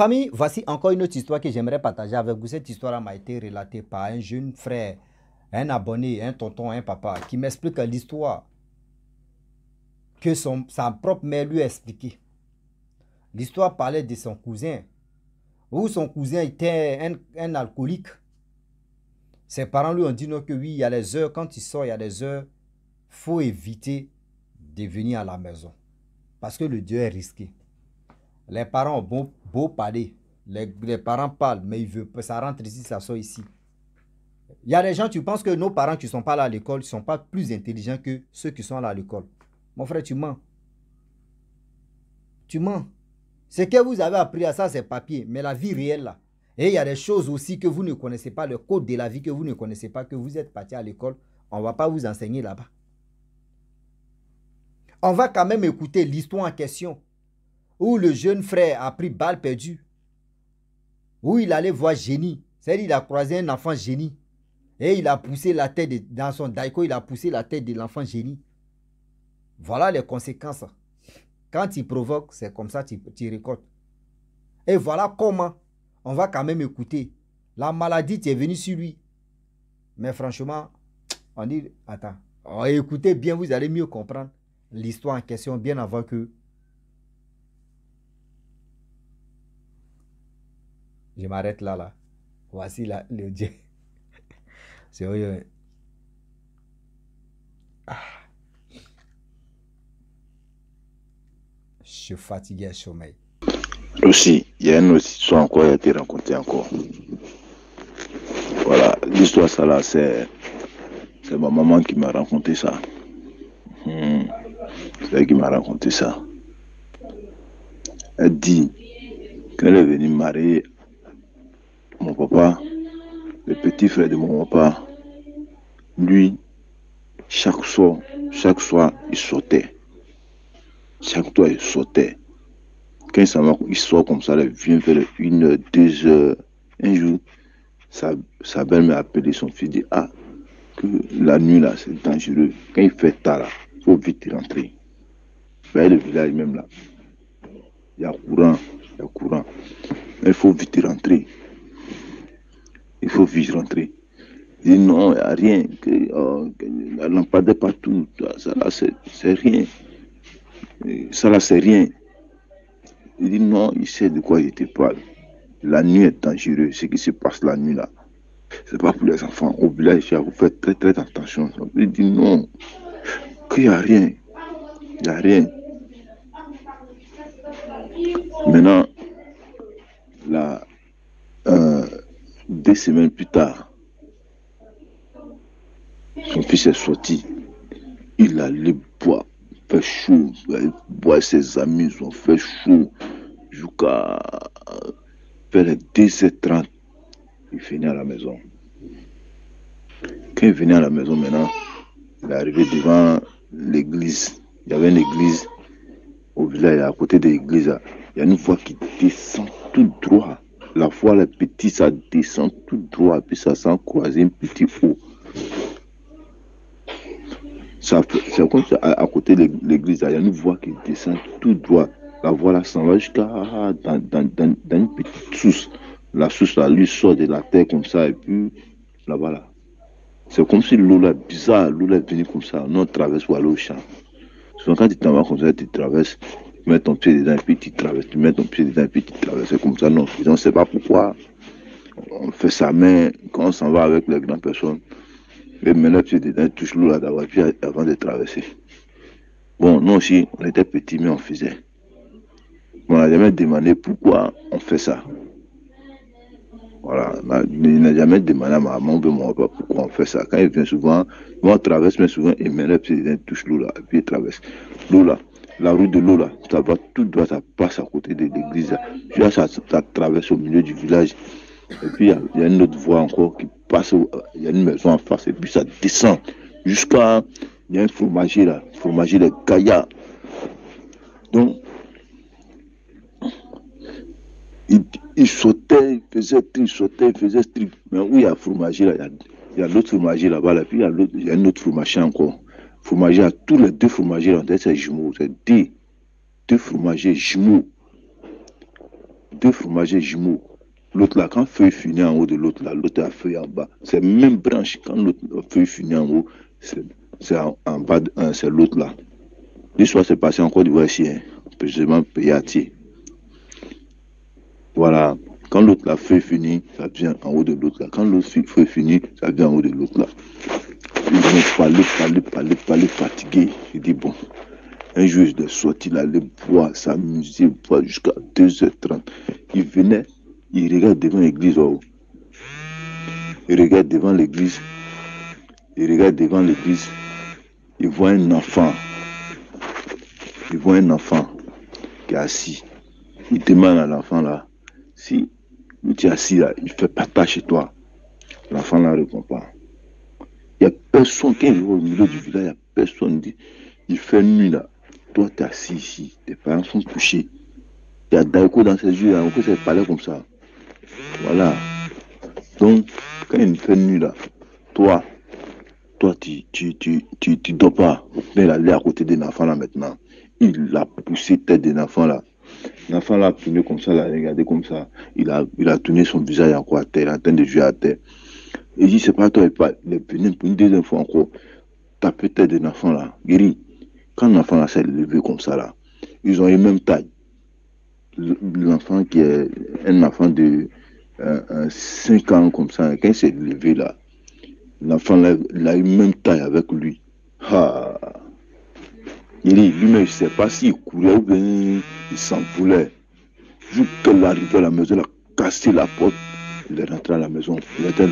Famille, voici encore une autre histoire que j'aimerais partager avec vous. Cette histoire m'a été relatée par un jeune frère, un abonné, un tonton, un papa, qui m'explique l'histoire que sa propre mère lui a expliquée. L'histoire parlait de son cousin, où son cousin était un alcoolique. Ses parents lui ont dit non, que oui, il y a les heures, quand il sort, il y a des heures, il faut éviter de venir à la maison. Parce que le Dieu est risqué. Les parents ont beau parler. Les parents parlent, mais ils veulent, ça rentre ici, ça sort ici. Il y a des gens, tu penses que nos parents qui ne sont pas là à l'école ne sont pas plus intelligents que ceux qui sont là à l'école. Mon frère, tu mens. Tu mens. Ce que vous avez appris à ça, c'est papier. Mais la vie réelle, là. Et il y a des choses aussi que vous ne connaissez pas, le code de la vie que vous ne connaissez pas, que vous êtes parti à l'école. On ne va pas vous enseigner là-bas. On va quand même écouter l'histoire en question. Où le jeune frère a pris balle perdue. Où il allait voir génie. C'est-à-dire qu'il a croisé un enfant génie. Et il a poussé la tête dans son daiko, il a poussé la tête de l'enfant génie. Voilà les conséquences. Quand il provoque, c'est comme ça que tu récoltes. Et voilà comment on va quand même écouter. La maladie est venue sur lui. Mais franchement, on dit, attends, écoutez bien, vous allez mieux comprendre l'histoire en question bien avant que je m'arrête là. Voici là, le Dieu. C'est vrai. Je suis fatigué à sommeil. Aussi, il y a une autre histoire encore qui a été racontée encore. Voilà, l'histoire ça là, c'est ma maman qui m'a raconté ça. C'est elle qui m'a raconté ça. Elle dit qu'elle est venue marier mon papa, le petit frère de mon papa. Lui, chaque soir, il sortait. Chaque soir, il sortait. Quand il sort comme ça, il vient vers 1h, 2h. Un jour, sa belle m'a appelé son fils, dit ah, que la nuit là, c'est dangereux. Quand il fait tard là, il faut vite rentrer. Vers le village même là, il y a courant. Mais il faut vite rentrer. Il faut vite rentrer. Il dit non, il n'y a rien. La lampade est partout. Ça là, c'est rien. Ça là, c'est rien. Il dit non, il sait de quoi il te parle. La nuit est dangereuse. Ce qui se passe la nuit là, c'est pas pour les enfants. Au village, il faut faire très très attention. Il dit non, qu'il n'y a rien. Il n'y a rien. Maintenant, là, 2 semaines plus tard, son fils est sorti. Il allait boire, fait chaud. Il boire ses amis, ils ont fait chaud. Jusqu'à vers les 2h30, il venait à la maison. Quand il venait à la maison maintenant, il est arrivé devant l'église. Il y avait une église au village, à côté de l'église. Il y a une voie qui descend tout droit. La voie, les petits, ça descend tout droit, puis ça s'en croise un petit haut. C'est comme ça, à côté de l'église, il y a une voie qui descend tout droit. La voie là s'en va jusqu'à dans une petite source. La source là, lui sort de la terre comme ça, et puis là-bas là. C'est comme si l'eau là, bizarre, l'eau là est venue comme ça. Nous on traverse pour aller au champ. Souvent quand tu t'en vas comme ça, tu traverses, tu mets ton pied dedans et puis tu traverses, tu mets ton pied dedans et puis tu traverses. C'est comme ça, non. On ne sait pas pourquoi on fait ça, mais quand on s'en va avec les grandes personnes, et met le pied dedans, touche l'eau là d'abord, puis avant de traverser. Bon, nous aussi, on était petits, mais on faisait. On n'a jamais demandé pourquoi on fait ça. Voilà, il n'a jamais demandé à ma maman ou mon papa pourquoi on fait ça. Quand il vient souvent, on traverse, mais souvent, il met le pied dedans, touche l'eau là, et puis il traverse. L'eau là, la route de l'eau là, ça va tout droit, ça passe à côté de l'église. Puis là, ça traverse au milieu du village. Et puis il y a une autre voie encore qui passe, il y a une maison en face, et puis ça descend jusqu'à, il y a un fromager là, fromager de Gaïa. Donc, il sautait, il faisait tri, il sautait, il faisait tri. Mais où il y a fromager là, il y a l'autre fromager là-bas, là, puis il y a une autre fromager encore. Fromager, tous les 2 fromagers là, c'est jumeaux, c'est deux fromagers jumeaux. deux fromagers jumeaux. L'autre là, quand feuille finit en haut de l'autre là, l'autre a feuille en bas. C'est même branche. Quand l'autre feuille finit en haut, c'est en bas, c'est l'autre là. L'histoire s'est passée en Côte d'Ivoire ici, hein, précisément Payatier. Voilà. Quand l'autre la feuille finit, ça vient en haut de l'autre là. Quand l'autre feuille finit, ça vient en haut de l'autre là. Ils vont parler, fatigués. Je dis bon, un jour de sortir, il allait boire, s'amuser, boire jusqu'à 2h30. Il venait, il regarde devant l'église. Oh. Il regarde devant l'église. Il regarde devant l'église. Il voit un enfant. Il voit un enfant qui est assis. Il demande à l'enfant là, si tu es assis là, il fait pas chez toi. L'enfant ne répond pas. Il n'y a personne qui est au milieu du village, il n'y a personne. Il fait nuit là. Toi, tu es assis ici, tes parents sont couchés. Il y a Daiko dans ses yeux, on peut se parler comme ça. Voilà. Donc, quand il fait nuit là, toi, tu dors pas. Mais il allait à côté d'un enfant là maintenant. Il a poussé tête d'un enfant là. L'enfant là a tourné comme ça, là, regardé comme ça. Il a tourné son visage encore à terre, en train de jouer à terre. Il dit, c'est pas toi, il est venu pour une deuxième fois encore. Taper tête d'un enfant là. Guéri. Quand l'enfant là s'est levé comme ça là, ils ont eu même taille. L'enfant qui est un enfant de 5 ans comme ça, quand il s'est levé là, l'enfant là, il a eu même taille avec lui. Ah. Lui-même, il ne sait pas s'il courait ou bien il s'envolait. Vu qu'elle arrive à la maison, il a cassé la porte, il est rentré à la maison. Il a fait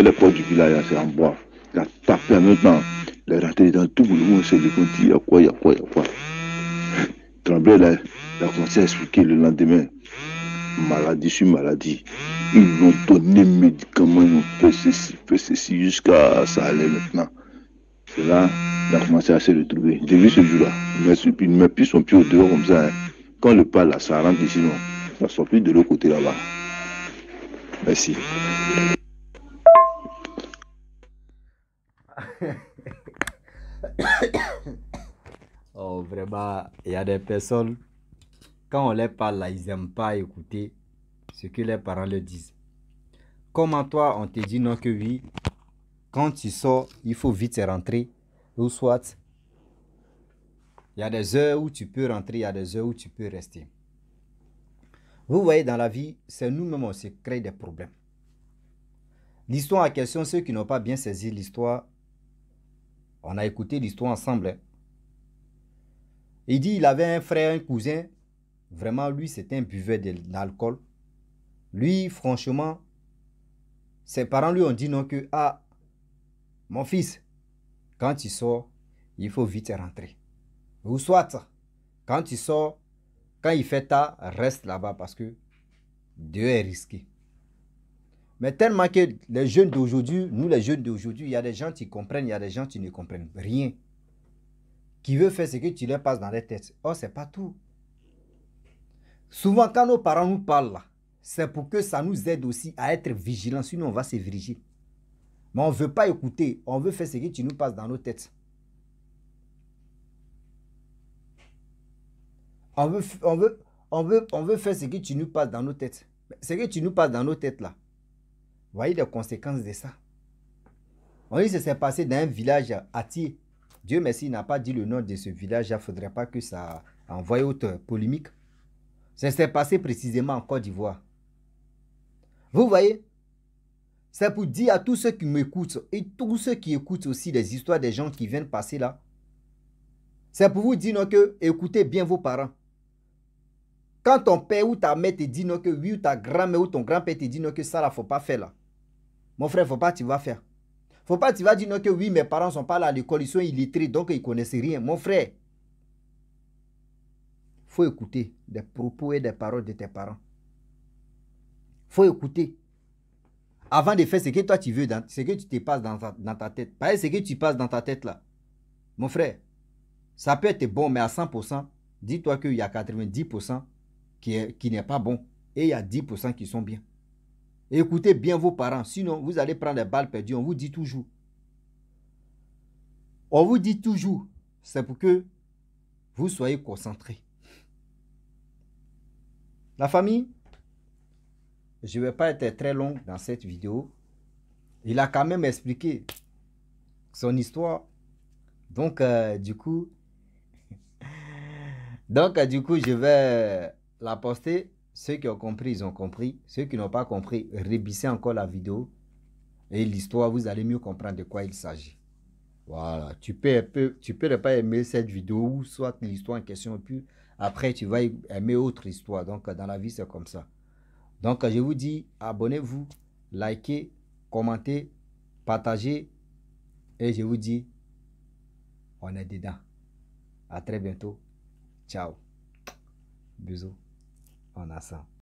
les portes du village, c'est en bois. Il a tapé en même temps. Il est rentré dans tout le monde, s'est levé, il dit, il y a quoi. Tremblay, il a commencé à expliquer le lendemain. Maladie sur maladie. Ils l'ont donné médicaments, ils ont fait ceci, jusqu'à ça allait maintenant. C'est là, il a commencé à se retrouver. Depuis ce jour-là, il ne met plus son pied au dehors comme ça. Hein. Quand le pas là, ça rentre ici, non. Ça ne sort plus de l'autre côté là-bas. Merci. Oh, vraiment, il y a des personnes, quand on leur parle là, ils n'aiment pas écouter ce que les parents leur disent. Comment toi, on te dit non que oui, quand tu sors, il faut vite rentrer, ou soit, il y a des heures où tu peux rentrer, il y a des heures où tu peux rester. Vous voyez, dans la vie, c'est nous-mêmes on se crée des problèmes. L'histoire en question, ceux qui n'ont pas bien saisi l'histoire, on a écouté l'histoire ensemble. Hein. Il dit il avait un frère, un cousin, vraiment lui c'était un buveur d'alcool. Lui, franchement, ses parents lui ont dit non que, ah, mon fils, quand tu sors, il faut vite rentrer. Ou soit, quand tu sors, quand il fait tard, reste là-bas parce que Dieu est risqué. Mais tellement que les jeunes d'aujourd'hui, nous les jeunes d'aujourd'hui, il y a des gens qui comprennent, il y a des gens qui ne comprennent rien. Qui veut faire ce que tu leur passes dans les têtes. Oh, c'est pas tout. Souvent, quand nos parents nous parlent là, c'est pour que ça nous aide aussi à être vigilants, sinon on va se viriger. Mais on ne veut pas écouter, on veut faire ce que tu nous passes dans nos têtes. On veut faire ce que tu nous passes dans nos têtes. Ce que tu nous passes dans nos têtes là, voyez les conséquences de ça. On dit que ça s'est passé dans un village à Thiers. Dieu merci, il n'a pas dit le nom de ce village, il ne faudrait pas que ça envoie autre polémique. Ça s'est passé précisément en Côte d'Ivoire. Vous voyez, c'est pour dire à tous ceux qui m'écoutent et tous ceux qui écoutent aussi les histoires des gens qui viennent passer là. C'est pour vous dire non, que écoutez bien vos parents. Quand ton père ou ta mère te dit non que oui, ou ta grand-mère ou ton grand-père te dit non que ça là, faut pas faire là. Mon frère, faut pas, tu vas faire. Faut pas, tu vas dire non que oui, mes parents sont pas là à l'école, ils sont illettrés, donc ils connaissent rien. Mon frère, faut écouter des propos et des paroles de tes parents. Faut écouter. Avant de faire ce que toi tu veux, ce que tu te passes dans ta tête. Pas ce que tu passes dans ta tête là. Mon frère, ça peut être bon, mais à 100%, dis-toi qu'il y a 90% qui n'est pas bon. Et il y a 10% qui sont bien. Écoutez bien vos parents, sinon vous allez prendre des balles perdues. On vous dit toujours. On vous dit toujours. C'est pour que vous soyez concentrés. La famille, je ne vais pas être très long dans cette vidéo. Il a quand même expliqué son histoire. Donc, du coup, je vais la poster. Ceux qui ont compris, ils ont compris. Ceux qui n'ont pas compris, rebissez encore la vidéo. Et l'histoire, vous allez mieux comprendre de quoi il s'agit. Voilà. Tu peux ne pas aimer cette vidéo ou soit l'histoire en question. Et puis, après, tu vas aimer autre histoire. Donc, dans la vie, c'est comme ça. Donc, je vous dis, abonnez-vous, likez, commentez, partagez. Et je vous dis, on est dedans. À très bientôt. Ciao. Bisous. On a ça.